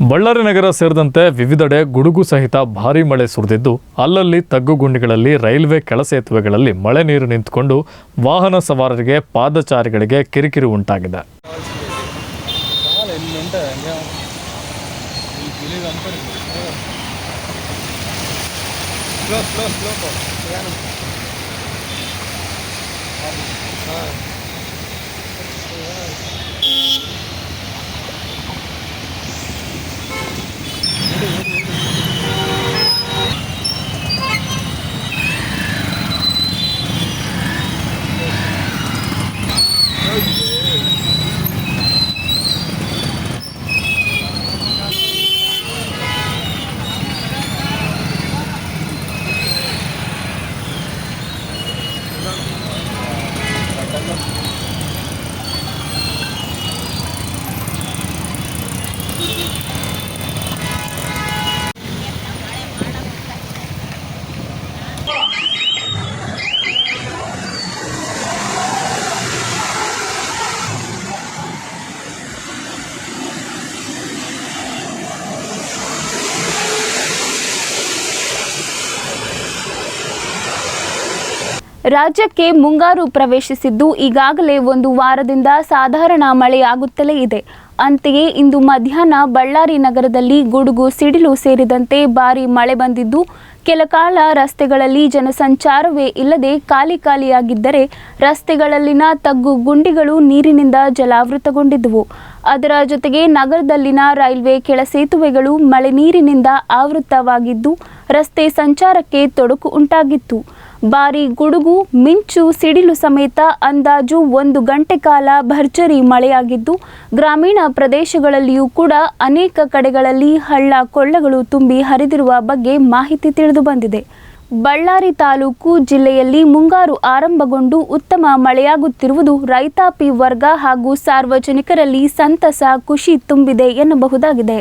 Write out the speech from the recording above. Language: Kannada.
ಬಳ್ಳಾರಿ ನಗರ ಸೇರಿದಂತೆ ವಿವಿಧೆಡೆ ಗುಡುಗು ಸಹಿತ ಭಾರೀ ಮಳೆ ಸುರಿದಿದ್ದು ಅಲ್ಲಲ್ಲಿ ತಗ್ಗುಗುಂಡಿಗಳಲ್ಲಿ ರೈಲ್ವೆ ಕೆಳಸೇತುವೆಗಳಲ್ಲಿ ಮಳೆ ನೀರು ನಿಂತುಕೊಂಡು ವಾಹನ ಸವಾರರಿಗೆ ಪಾದಚಾರಿಗಳಿಗೆ ಕಿರಿಕಿರಿ ಉಂಟಾಗಿದೆ. ರಾಜ್ಯಕ್ಕೆ ಮುಂಗಾರು ಪ್ರವೇಶಿಸಿದ್ದು ಈಗಾಗಲೇ ಒಂದು ವಾರದಿಂದ ಸಾಧಾರಣ ಮಳೆಯಾಗುತ್ತಲೇ ಇದೆ. ಅಂತೆಯೇ ಇಂದು ಮಧ್ಯಾಹ್ನ ಬಳ್ಳಾರಿ ನಗರದಲ್ಲಿ ಗುಡುಗು ಸಿಡಿಲು ಸೇರಿದಂತೆ ಭಾರೀ ಮಳೆ ಬಂದಿದ್ದು ಕೆಲ ಕಾಲ ರಸ್ತೆಗಳಲ್ಲಿ ಜನಸಂಚಾರವೇ ಇಲ್ಲದೆ ಖಾಲಿಯಾಗಿದ್ದರೆ ರಸ್ತೆಗಳಲ್ಲಿನ ತಗ್ಗು ಗುಂಡಿಗಳು ನೀರಿನಿಂದ ಜಲಾವೃತಗೊಂಡಿದ್ದವು. ಅದರ ಜೊತೆಗೆ ನಗರದಲ್ಲಿನ ರೈಲ್ವೆ ಕೆಳಸೇತುವೆಗಳು ಮಳೆ ನೀರಿನಿಂದ ಆವೃತವಾಗಿದ್ದು ರಸ್ತೆ ಸಂಚಾರಕ್ಕೆ ತೊಡಕು ಉಂಟಾಗಿತ್ತು. ಭಾರೀ ಗುಡುಗು, ಮಿಂಚು, ಸಿಡಿಲು ಸಮೇತ ಅಂದಾಜು 1 ಗಂಟೆ ಕಾಲ ಭರ್ಜರಿ ಮಳೆಯಾಗಿದ್ದು ಗ್ರಾಮೀಣ ಪ್ರದೇಶಗಳಲ್ಲಿಯೂ ಕೂಡ ಅನೇಕ ಕಡೆಗಳಲ್ಲಿ ಹಳ್ಳ ಕೊಳ್ಳಗಳು ತುಂಬಿ ಹರಿದಿರುವ ಬಗ್ಗೆ ಮಾಹಿತಿ ತಿಳಿದು ಬಂದಿದೆ. ಬಳ್ಳಾರಿ ತಾಲೂಕು ಜಿಲ್ಲೆಯಲ್ಲಿ ಮುಂಗಾರು ಆರಂಭಗೊಂಡು ಉತ್ತಮ ಮಳೆಯಾಗುತ್ತಿರುವುದು ರೈತಾಪಿ ವರ್ಗ ಹಾಗೂ ಸಾರ್ವಜನಿಕರಲ್ಲಿ ಸಂತಸ, ಖುಷಿ ತುಂಬಿದೆ ಎನ್ನಬಹುದಾಗಿದೆ.